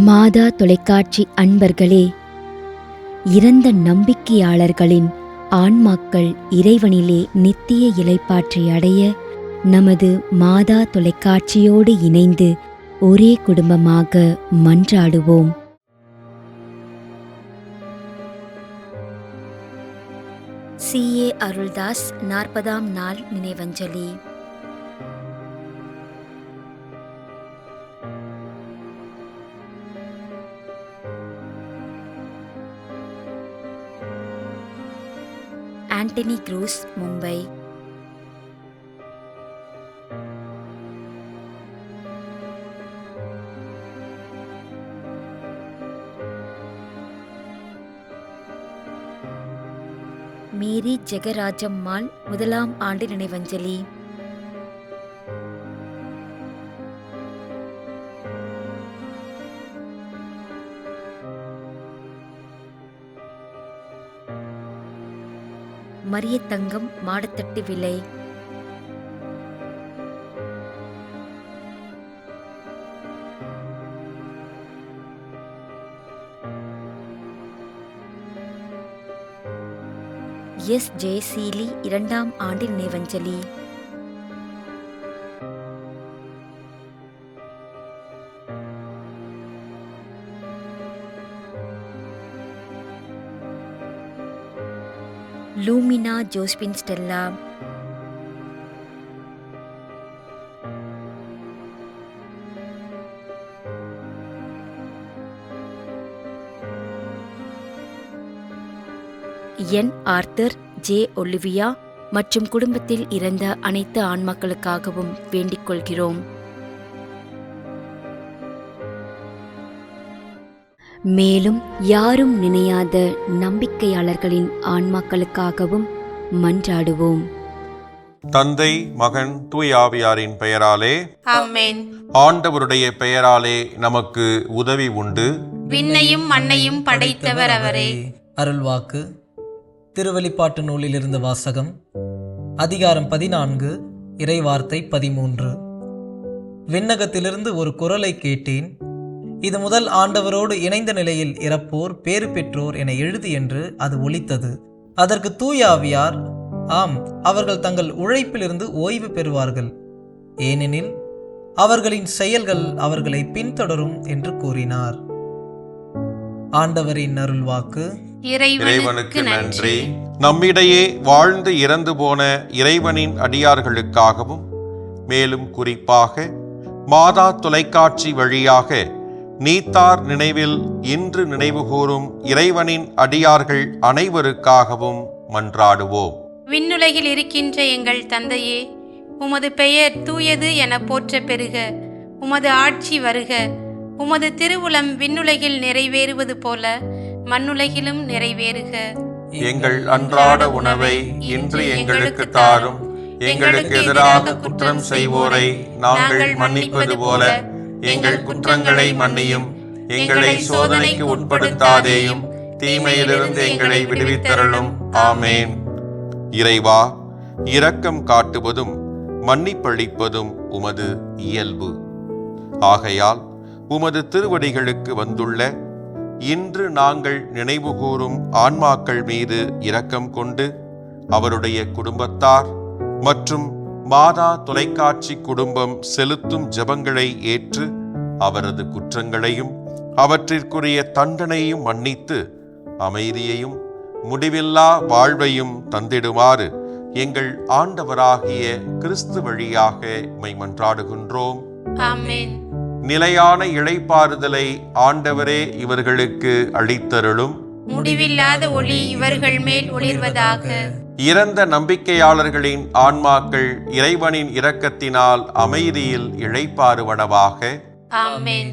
மாதா தொலைக்காட்சி அன்பர்களே, இறந்த நம்பிக்கையாளர்களின் ஆன்மாக்கள் இறைவனிலே நித்திய இளைப்பாற்றி அடைய நமது மாதா தொலைக்காட்சியோடு இணைந்து ஒரே குடும்பமாக மன்றாடுவோம். சி.ஏ. அருள்தாஸ் 40ஆம் நாள் நினைவஞ்சலி. ஆண்டனி க்ரூஸ், மும்பை. மேரி ஜெகராஜம்மாள் 1ஆம் ஆண்டு நினைவஞ்சலி. மரியத்தங்கம், மாடத்தட்டு விலை. எஸ். ஜெயசீலி 2ஆம் ஆண்டு நினைவஞ்சலி. Lumina Josephine Stella. N. Arthur, J. Olivia மற்றும் குடும்பத்தில் இறந்த அனைத்து ஆன்மாக்களுக்காகவும் வேண்டிக் கொள்கிறோம். மேலும் யாரும் நினையாத நம்பிக்கையாளர்களின் ஆன்மாக்களுக்காகவும் மன்றாடுவோம். தந்தை, மகன், தூய ஆவியாரின் பெயராலே ஆமென். ஆண்டவருடைய பெயராலே நமக்கு உதவி உண்டு. விண்ணையும் மண்ணையும் படைத்தவர் அவரே. அருள்வாக்கு. திருவெளிப்பாட்டு நூலிலிருந்து வாசகம். அதிகாரம் 14, இறைவார்த்தை 13. விண்ணகத்திலிருந்து ஒரு குரலை கேட்டேன். இது முதல் ஆண்டவரோடு இணைந்த நிலையில் இறப்போர் பேறு பெற்றோர் என எழுது என்று அது ஒலித்தது. அதற்கு தூய ஆவியார், ஆம், அவர்கள் தங்கள் உழைப்பிலிருந்து ஓய்வு பெறுவார்கள், ஏனெனில் அவர்களின் செயல்கள் அவர்களை பின்தொடரும் என்று கூறினார். ஆண்டவரின் அருள்வாக்கு. இறைவனுக்கு நன்றி. நம்மிடையே வாழ்ந்து இறந்து போன இறைவனின் அடியார்களுக்காகவும் மேலும் குறிப்பாக மாதா தொலைக்காட்சி வழியாக நீத்தார் நினைவில் இன்று நினைவுகூரும் இறைவனின் அடியார்கள் அனைவருக்காகவும் மன்றாடுவோம். விண்ணுலகில் இருக்கின்ற எங்கள் தந்தையே, உமது பெயர் தூயது என போற்ற பெறுக. உமது ஆட்சி வருக. உமது திருவுளம் விண்ணுலகில் நிறைவேறுவது போல மண்ணுலகிலும் நிறைவேறுக. எங்கள் அன்றாட உணவை இன்று எங்களுக்கு தாரும். எங்களுக்கு எதிராக குற்றம் செய்வோரை நாங்கள் மன்னிப்பது போல எங்கள் குற்றங்களை மன்னியும். எங்களை சோதனைக்கு உட்படுத்தாதேயும், தீமையிலிருந்து எங்களை விடுவித்தருளும். ஆமேன். இறைவா, இரக்கம் காட்டுவதும் மன்னிப்பளிப்பதும் உமது இயல்பு. ஆகையால் உமது திருவடிகளுக்கு வந்துள்ள இன்று நாங்கள் நினைவுகூரும் ஆன்மாக்கள் மீது இரக்கம் கொண்டு அவருடைய குடும்பத்தார் மற்றும் மாதா தொலைக்காட்சி குடும்பம் செலுத்தும் ஜெபங்களை ஏற்று அவரது குற்றங்களையும் அவற்றிற்குரிய தண்டனையும் மன்னித்து அமைதியையும் முடிவில்லா வாழ்வையும் தந்திடுமாறு எங்கள் ஆண்டவராகிய கிறிஸ்து வழியாக உம்மை மன்றாடுகின்றோம். ஆமென். நிலையான இளைப்பாறுதலை ஆண்டவரே இவர்களுக்கு அளித்தருளும். முடிவில்லாத ஒளி இவர்கள் மேல் ஒளிர்வதாக. இறந்த நம்பிக்கையாளர்களின் ஆன்மாக்கள் இறைவனின் இரக்கத்தினால் அமைதியில் இளைப்பாறுவனவாக. ஆமென்.